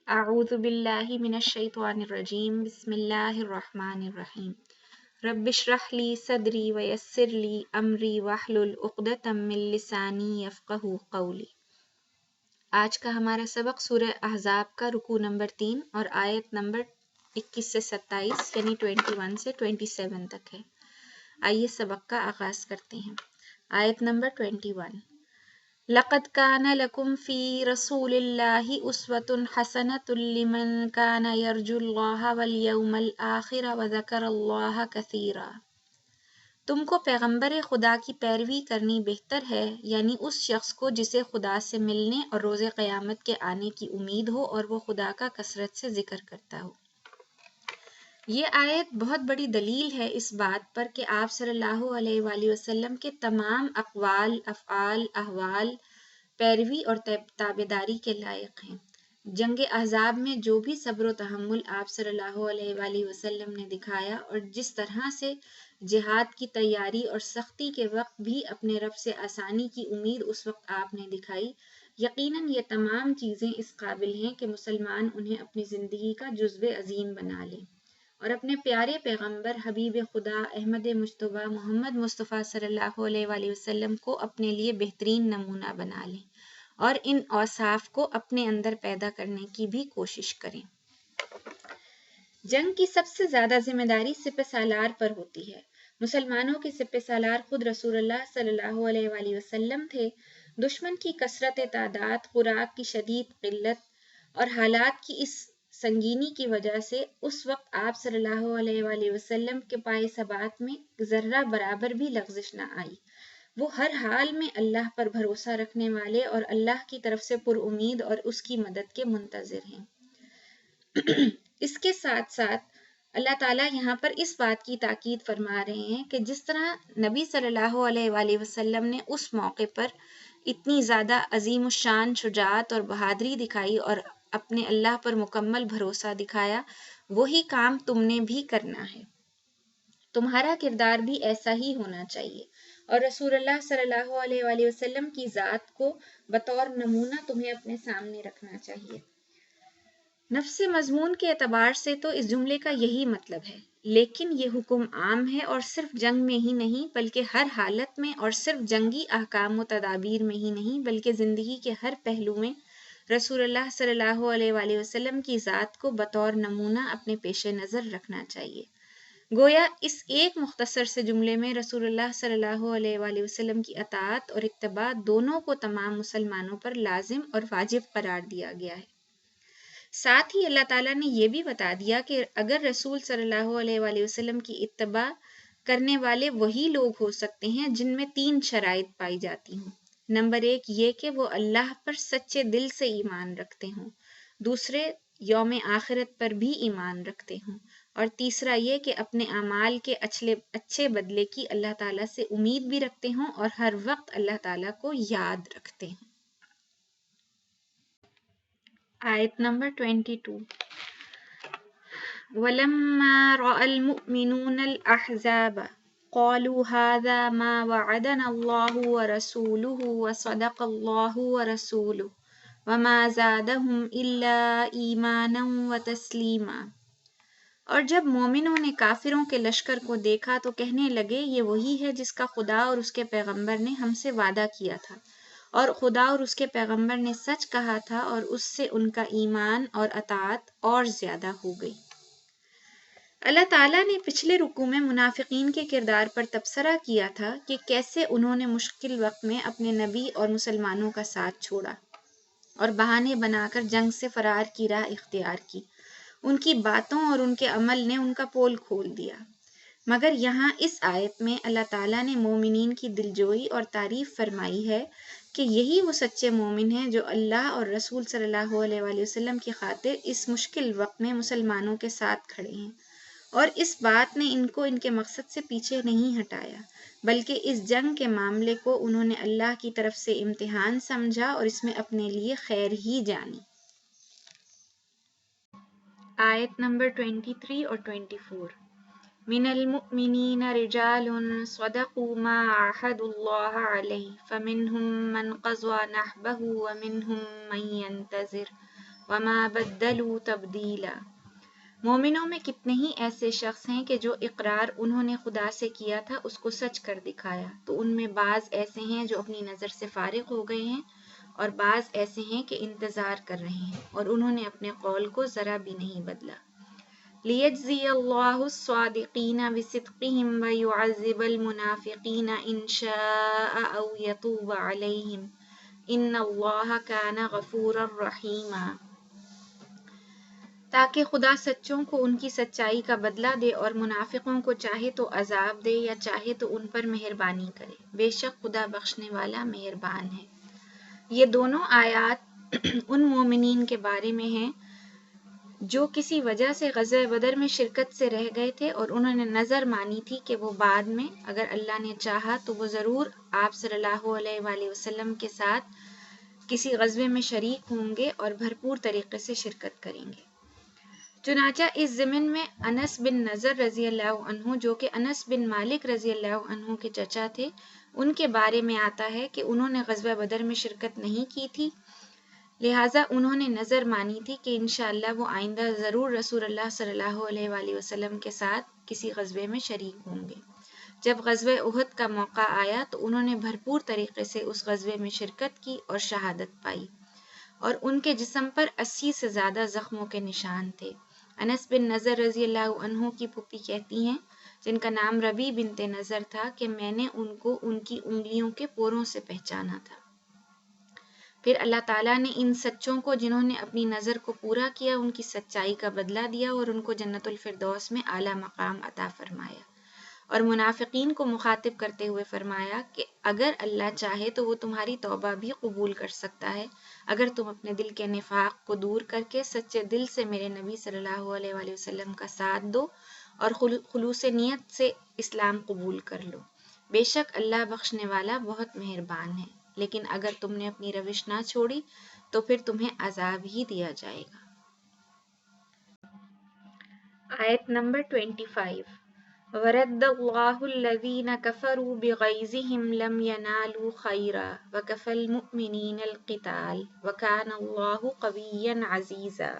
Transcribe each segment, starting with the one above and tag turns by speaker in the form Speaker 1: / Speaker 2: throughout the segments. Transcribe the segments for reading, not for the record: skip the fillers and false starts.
Speaker 1: اعوذ باللہ من الشیطان الرجیم بسم اللہ الرحمن الرحیم رب اشرح لی صدری ویسر لی امری واحلل عقدۃ من لسانی یفقہوا قولی۔ آج کا ہمارا سبق سورہ احزاب کا رکوع نمبر 3 اور آیت نمبر 21 سے 27 یعنی 21 سے 27 تک ہے۔ آئیے سبق کا آغاز کرتے ہیں۔ آیت نمبر 21۔ لقد كان لكم في رسول الله أسوة حسنة لمن كان يرجو الله واليوم الآخر وذكر الله كثيرا۔ تم کو پیغمبر خدا کی پیروی کرنی بہتر ہے، یعنی اس شخص کو جسے خدا سے ملنے اور روز قیامت کے آنے کی امید ہو اور وہ خدا کا کثرت سے ذکر کرتا ہو۔ یہ آیت بہت بڑی دلیل ہے اس بات پر کہ آپ صلی اللہ علیہ وآلہ وسلم کے تمام اقوال، افعال، احوال پیروی اور تابعداری کے لائق ہیں۔ جنگ احزاب میں جو بھی صبر و تحمل آپ صلی اللہ علیہ وآلہ وسلم نے دکھایا اور جس طرح سے جہاد کی تیاری اور سختی کے وقت بھی اپنے رب سے آسانی کی امید اس وقت آپ نے دکھائی، یقیناً یہ تمام چیزیں اس قابل ہیں کہ مسلمان انہیں اپنی زندگی کا جزو عظیم بنا لیں اور اپنے پیارے پیغمبر حبیب خدا احمد مجتبیٰ محمد مصطفیٰ صلی اللہ علیہ وآلہ وسلم کو اپنے لیے بہترین نمونہ بنا لیں اور ان اوصاف کو اپنے اندر پیدا کرنے کی بھی کوشش کریں۔ جنگ کی سب سے زیادہ ذمہ داری سپہ سالار پر ہوتی ہے۔ مسلمانوں کے سپہ سالار خود رسول اللہ صلی اللہ علیہ وآلہ وسلم تھے۔ دشمن کی کثرت تعداد، خوراک کی شدید قلت اور حالات کی اس سنگینی کی وجہ سے اس وقت آپ صلی اللہ علیہ وآلہ وسلم کے پائے ثبات میں ذرہ برابر بھی لغزش نہ آئی۔ وہ ہر حال میں اللہ پر بھروسہ رکھنے والے اور اللہ کی طرف سے پر امید اور اس کی مدد کے منتظر ہیں۔ اس کے ساتھ ساتھ اللہ تعالیٰ یہاں پر اس بات کی تاکید فرما رہے ہیں کہ جس طرح نبی صلی اللہ علیہ وآلہ وسلم نے اس موقع پر اتنی زیادہ عظیم الشان شجاعت اور بہادری دکھائی اور اپنے اللہ پر مکمل بھروسہ دکھایا، وہی کام تم نے بھی کرنا ہے۔ تمہارا کردار بھی ایسا ہی ہونا چاہیے اور رسول اللہ صلی اللہ علیہ وآلہ وسلم کی ذات کو بطور نمونہ تمہیں اپنے سامنے رکھنا چاہیے۔ نفس مضمون کے اعتبار سے تو اس جملے کا یہی مطلب ہے، لیکن یہ حکم عام ہے اور صرف جنگ میں ہی نہیں بلکہ ہر حالت میں، اور صرف جنگی احکام و تدابیر میں ہی نہیں بلکہ زندگی کے ہر پہلو میں رسول اللہ صلی اللہ علیہ وآلہ وسلم کی ذات کو بطور نمونہ اپنے پیش نظر رکھنا چاہیے۔ گویا اس ایک مختصر سے جملے میں رسول اللہ صلی اللہ علیہ وآلہ وسلم کی اطاعت اور اتباع دونوں کو تمام مسلمانوں پر لازم اور واجب قرار دیا گیا ہے۔ ساتھ ہی اللہ تعالیٰ نے یہ بھی بتا دیا کہ اگر رسول صلی اللہ علیہ وآلہ وسلم کی اتباع کرنے والے وہی لوگ ہو سکتے ہیں جن میں 3 شرائط پائی جاتی ہوں۔ نمبر 1 یہ کہ وہ اللہ پر سچے دل سے ایمان رکھتے ہوں، دوسرے یوم آخرت پر بھی ایمان رکھتے ہوں، اور تیسرا یہ کہ اپنے اعمال کے اچھے بدلے کی اللہ تعالیٰ سے امید بھی رکھتے ہوں اور ہر وقت اللہ تعالیٰ کو یاد رکھتے ہوں۔ آیت نمبر 22۔ وَلَمَّا رَأَى الْمُؤْمِنُونَ الْأَحْزَابَ قَالُوا هَذَا مَا وَعَدَنَا اللَّهُ وَرَسُولُهُ وَصَدَقَ اللَّهُ وَرَسُولُهُ وَمَا زَادَهُمْ إِلَّا إِيمَانًا وَتَسْلِيمًا۔ اور جب مومنوں نے کافروں کے لشکر کو دیکھا تو کہنے لگے، یہ وہی ہے جس کا خدا اور اس کے پیغمبر نے ہم سے وعدہ کیا تھا، اور خدا اور اس کے پیغمبر نے سچ کہا تھا، اور اس سے ان کا ایمان اور اطاعت اور زیادہ ہو گئی۔ اللہ تعالیٰ نے پچھلے رکوع میں منافقین کے کردار پر تبصرہ کیا تھا کہ کیسے انہوں نے مشکل وقت میں اپنے نبی اور مسلمانوں کا ساتھ چھوڑا اور بہانے بنا کر جنگ سے فرار کی راہ اختیار کی۔ ان کی باتوں اور ان کے عمل نے ان کا پول کھول دیا۔ مگر یہاں اس آیت میں اللہ تعالیٰ نے مومنین کی دلجوئی اور تعریف فرمائی ہے کہ یہی وہ سچے مومن ہیں جو اللہ اور رسول صلی اللہ علیہ وآلہ وسلم کی خاطر اس مشکل وقت میں مسلمانوں کے ساتھ کھڑے ہیں، اور اس بات نے ان کو ان کے مقصد سے پیچھے نہیں ہٹایا، بلکہ اس جنگ کے معاملے کو انہوں نے اللہ کی طرف سے امتحان سمجھا اور اس میں اپنے لیے خیر ہی جانی۔ آیت نمبر 23 اور 24۔ من المؤمنین رجال صدقوا ما عاہدوا اللہ علیہ فمنہم من قضى نحبہ ومنہم من ينتظر وما بدلوا تبدیلا۔ مومنوں میں کتنے ہی ایسے شخص ہیں کہ جو اقرار انہوں نے خدا سے کیا تھا اس کو سچ کر دکھایا، تو ان میں بعض ایسے ہیں جو اپنی نظر سے فارغ ہو گئے ہیں اور بعض ایسے ہیں کہ انتظار کر رہے ہیں اور انہوں نے اپنے قول کو ذرا بھی نہیں بدلا۔ لِيَجْزِيَ اللَّهُ الصَّادِقِينَ بِصِدْقِهِمْ وَيُعَذِّبَ الْمُنَافِقِينَ إِنْ شَاءَ أَوْ يَتُوبَ عَلَيْهِمْ إِنَّ اللَّهَ كَانَ غَفُورًا رَحِيمًا، تاکہ خدا سچوں کو ان کی سچائی کا بدلہ دے اور منافقوں کو چاہے تو عذاب دے یا چاہے تو ان پر مہربانی کرے، بے شک خدا بخشنے والا مہربان ہے۔ یہ دونوں آیات ان مومنین کے بارے میں ہیں جو کسی وجہ سے غزوہ بدر میں شرکت سے رہ گئے تھے اور انہوں نے نظر مانی تھی کہ وہ بعد میں اگر اللہ نے چاہا تو وہ ضرور آپ صلی اللہ علیہ وآلہ وسلم کے ساتھ کسی غزوے میں شریک ہوں گے اور بھرپور طریقے سے شرکت کریں گے۔ چنانچہ اس ضمن میں انس بن نضر رضی اللہ عنہ جو کہ انس بن مالک رضی اللہ عنہ کے چچا تھے، ان کے بارے میں آتا ہے کہ انہوں نے غزوہ بدر میں شرکت نہیں کی تھی، لہٰذا انہوں نے نظر مانی تھی کہ انشاءاللہ وہ آئندہ ضرور رسول اللہ صلی اللہ علیہ وآلہ وسلم کے ساتھ کسی غزوے میں شریک ہوں گے۔ جب غزوہ احد کا موقع آیا تو انہوں نے بھرپور طریقے سے اس غزوے میں شرکت کی اور شہادت پائی، اور ان کے جسم پر 80 سے زیادہ زخموں کے نشان تھے۔ انس بن نضر رضی اللہ عنہ کی پھوپھی کہتی ہیں، جن کا نام ربیع بنت نضر تھا، کہ میں نے ان کو ان کی انگلیوں کے پوروں سے پہچانا تھا۔ پھر اللہ تعالیٰ نے ان سچوں کو جنہوں نے اپنی نظر کو پورا کیا ان کی سچائی کا بدلہ دیا اور ان کو جنت الفردوس میں اعلیٰ مقام عطا فرمایا، اور منافقین کو مخاطب کرتے ہوئے فرمایا کہ اگر اللہ چاہے تو وہ تمہاری توبہ بھی قبول کر سکتا ہے اگر تم اپنے دل کے نفاق کو دور کر کے سچے دل سے میرے نبی صلی اللہ علیہ وآلہ وسلم کا ساتھ دو اور خلوص نیت سے اسلام قبول کر لو، بے شک اللہ بخشنے والا بہت مہربان ہے۔ لیکن اگر تم نے اپنی روش نہ چھوڑی تو پھر تمہیں عذاب ہی دیا جائے گا۔ آیت نمبر 25۔ وَرَدَّ اللَّهُ الَّذِينَ كَفَرُوا بِغَيْظِهِمْ لَمْ يَنَالُوا خَيْرًا وَكَفَى الْمُؤْمِنِينَ الْقِتَالَ وَكَانَ اللَّهُ قَوِيًّا عَزِيزًا،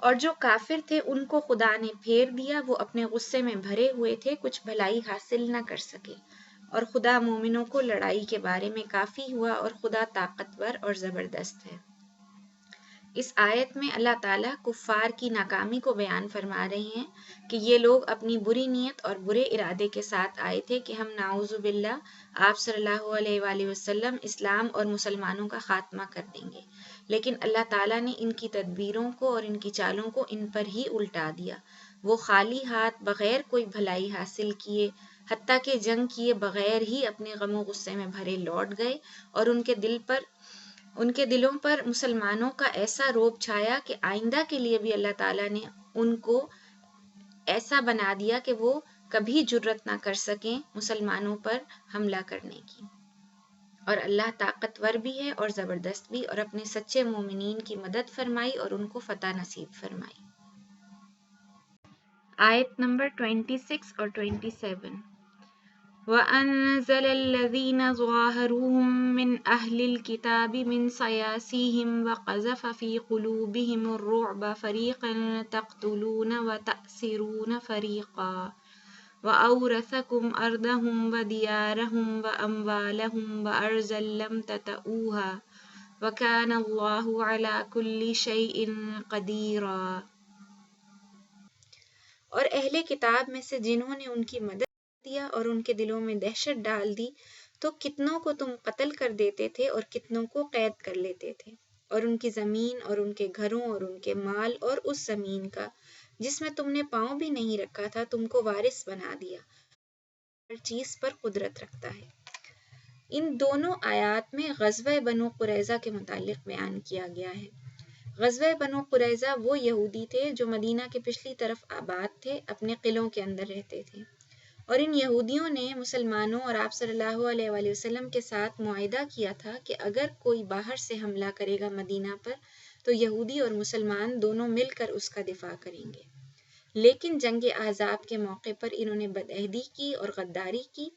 Speaker 1: اور جو کافر تھے ان کو خدا نے پھیر دیا، وہ اپنے غصے میں بھرے ہوئے تھے، کچھ بھلائی حاصل نہ کر سکے، اور خدا مومنوں کو لڑائی کے بارے میں کافی ہوا، اور خدا طاقتور اور زبردست ہے۔ اس آیت میں اللہ تعالیٰ کفار کی ناکامی کو بیان فرما رہے ہیں کہ یہ لوگ اپنی بری نیت اور برے ارادے کے ساتھ آئے تھے کہ ہم نعوذ باللہ آپ صلی اللہ علیہ وآلہ وسلم، اسلام اور مسلمانوں کا خاتمہ کر دیں گے، لیکن اللہ تعالیٰ نے ان کی تدبیروں کو اور ان کی چالوں کو ان پر ہی الٹا دیا۔ وہ خالی ہاتھ بغیر کوئی بھلائی حاصل کیے، حتیٰ کہ جنگ کیے بغیر ہی اپنے غم و غصے میں بھرے لوٹ گئے، اور ان کے دلوں پر مسلمانوں کا ایسا روب چھایا کہ آئندہ کے لیے بھی اللہ تعالیٰ نے ان کو ایسا بنا دیا کہ وہ کبھی جرأت نہ کر سکیں مسلمانوں پر حملہ کرنے کی۔ اور اللہ طاقتور بھی ہے اور زبردست بھی، اور اپنے سچے مومنین کی مدد فرمائی اور ان کو فتح نصیب فرمائی۔ آیت نمبر 26 اور 27۔ وَأَنزَلَ الَّذِينَ ظَاهَرُوهُم مِّنْ أَهْلِ الْكِتَابِ مِنْ صَيَاصِيهِمْ وَقَذَفَ فِي قُلُوبِهِمُ الرُّعْبَ فَرِيقًا تَقْتُلُونَ وَتَأْسِرُونَ فَرِيقًا وَأَوْرَثَكُمْ أَرْضَهُمْ وَدِيَارَهُمْ وَأَمْوَالَهُمْ وَأَرْضًا لَّمْ تَطَئُوهَا وَكَانَ اللَّهُ عَلَىٰ كُلِّ شَيْءٍ قَدِيرًا۔ اور اہل کتاب میں سے جنہوں نے ان کی مدد دیا اور ان کے دلوں میں دہشت ڈال دی، تو کتنوں کو تم قتل کر دیتے تھے اور کتنوں کو قید کر لیتے تھے، اور ان کی زمین اور ان کے گھروں اور ان کے مال اور اس زمین کا جس میں تم نے پاؤں بھی نہیں رکھا تھا تم کو وارث بنا دیا، ہر چیز پر قدرت رکھتا ہے۔ ان دونوں آیات میں غزوہ بنو قریظہ کے متعلق بیان کیا گیا ہے۔ غزوہ بنو قریظہ وہ یہودی تھے جو مدینہ کے پچھلی طرف آباد تھے، اپنے قلعوں کے اندر رہتے تھے، اور ان یہودیوں نے مسلمانوں اور آپ صلی اللہ علیہ وآلہ وسلم کے ساتھ معاہدہ کیا تھا کہ اگر کوئی باہر سے حملہ کرے گا مدینہ پر تو یہودی اور مسلمان دونوں مل کر اس کا دفاع کریں گے۔ لیکن جنگ احزاب کے موقع پر انہوں نے بدعہدی کی اور غداری کی۔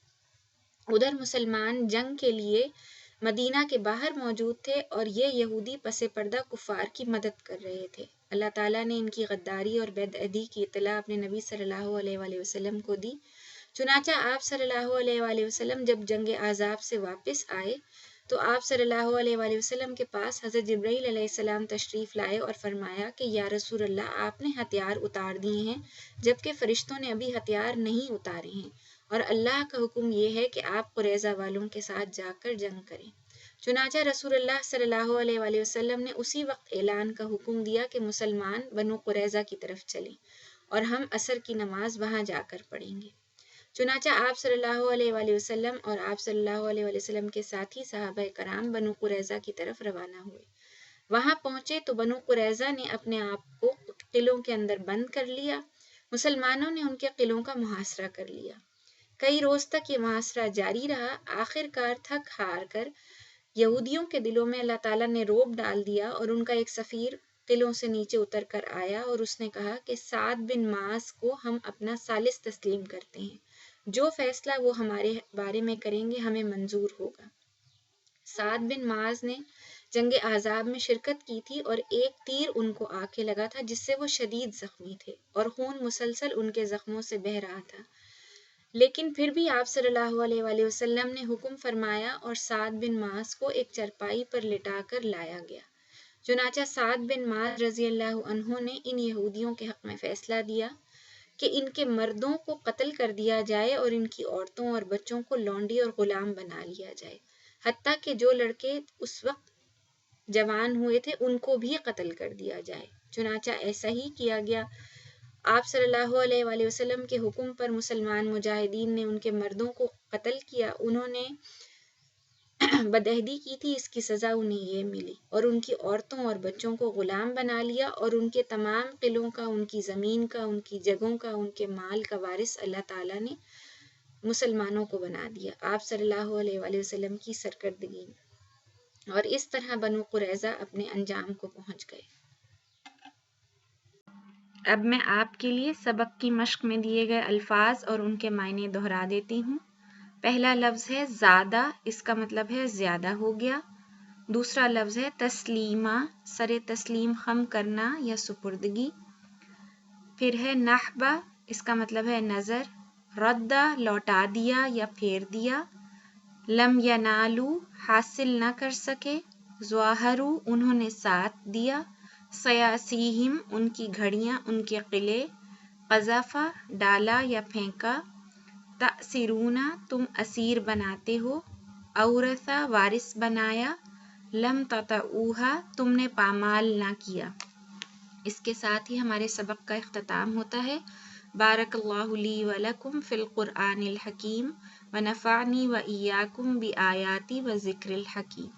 Speaker 1: ادھر مسلمان جنگ کے لیے مدینہ کے باہر موجود تھے اور یہ یہودی پس پردہ کفار کی مدد کر رہے تھے۔ اللہ تعالیٰ نے ان کی غداری اور بے عہدی کی اطلاع اپنے نبی صلی اللہ علیہ وآلہ وسلم کو دی۔ چنانچہ آپ صلی اللہ علیہ وآلہ وسلم جب جنگ احزاب سے واپس آئے تو آپ صلی اللہ علیہ وآلہ وسلم کے پاس حضرت جبرائیل علیہ السلام تشریف لائے اور فرمایا کہ یا رسول اللہ آپ نے ہتھیار اتار دیے ہیں جبکہ فرشتوں نے ابھی ہتھیار نہیں اتارے ہیں، اور اللہ کا حکم یہ ہے کہ آپ قریظہ والوں کے ساتھ جا کر جنگ کریں۔ چنانچہ رسول اللہ صلی اللہ علیہ وآلہ وسلم نے اسی وقت اعلان کا حکم دیا کہ مسلمان بنو قریظہ کی طرف چلیں اور ہم عصر کی نماز وہاں جا کر پڑھیں گے۔ چنانچہ آپ صلی اللہ علیہ وآلہ وسلم اور آپ صلی اللہ علیہ وآلہ وسلم کے ساتھی صحابہ کرام بنو قریظہ کی طرف روانہ ہوئے۔ وہاں پہنچے تو بنو قریظہ نے اپنے آپ کو قلعوں کے اندر بند کر لیا۔ مسلمانوں نے ان کے قلعوں کا محاصرہ کر لیا۔ کئی روز تک یہ محاصرہ جاری رہا۔ آخر کار تھک ہار کر یہودیوں کے دلوں میں اللہ تعالیٰ نے رعب ڈال دیا اور ان کا ایک سفیر قلعوں سے نیچے اتر کر آیا اور اس نے کہا کہ سعد بن معاذ کو ہم اپنا ثالث تسلیم کرتے ہیں، جو فیصلہ وہ ہمارے بارے میں کریں گے ہمیں منظور ہوگا۔ سعد بن معاذ نے جنگ احزاب میں شرکت کی تھی اور ایک تیر ان کو آ کے لگا تھا جس سے وہ شدید زخمی تھے اور خون مسلسل ان کے زخموں سے بہہ رہا تھا، لیکن پھر بھی آپ صلی اللہ علیہ وآلہ وسلم نے حکم فرمایا اور سعد بن معاذ کو ایک چرپائی پر لٹا کر لایا گیا۔ چنانچہ سعد بن معاذ رضی اللہ عنہ نے ان یہودیوں کے حق میں فیصلہ دیا کہ ان کے مردوں کو قتل کر دیا جائے اور ان کی عورتوں اور بچوں کو لونڈی اور غلام بنا لیا جائے، حتیٰ کہ جو لڑکے اس وقت جوان ہوئے تھے ان کو بھی قتل کر دیا جائے۔ چنانچہ ایسا ہی کیا گیا۔ آپ صلی اللہ علیہ وآلہ وسلم کے حکم پر مسلمان مجاہدین نے ان کے مردوں کو قتل کیا۔ انہوں نے بدعہدی کی تھی، اس کی سزا انہیں یہ ملی، اور ان کی عورتوں اور بچوں کو غلام بنا لیا اور ان کے تمام قلعوں کا، ان کی زمین کا، ان کی جگہوں کا، ان کے مال کا وارث اللہ تعالیٰ نے مسلمانوں کو بنا دیا آپ صلی اللہ علیہ وآلہ وسلم کی سرکردگی میں، اور اس طرح بنو قریظہ اپنے انجام کو پہنچ گئے۔ اب میں آپ کے لیے سبق کی مشق میں دیے گئے الفاظ اور ان کے معنی دہرا دیتی ہوں۔ پہلا لفظ ہے زیادہ، اس کا مطلب ہے زیادہ ہو گیا۔ دوسرا لفظ ہے تسلیمہ، سر تسلیم خم کرنا یا سپردگی۔ پھر ہے نحبہ، اس کا مطلب ہے نظر۔ ردہ، لوٹا دیا یا پھیر دیا۔ لم ینالو، حاصل نہ کر سکے۔ ظواہرو، انہوں نے ساتھ دیا۔ سیاسیہم، ان کی گھڑیاں، ان کے قلعے۔ قذفہ، ڈالا یا پھینکا۔ تأثرون، تم اسیر بناتے ہو۔ اورثہ، وارث بنایا۔ لم تطئوہا، تم نے پامال نہ کیا۔ اس کے ساتھ ہی ہمارے سبق کا اختتام ہوتا ہے۔ بارک اللہ لی ولکم فی القرآن الحکیم ونفعنی وإیاکم بآیاتی وذکر الحکیم۔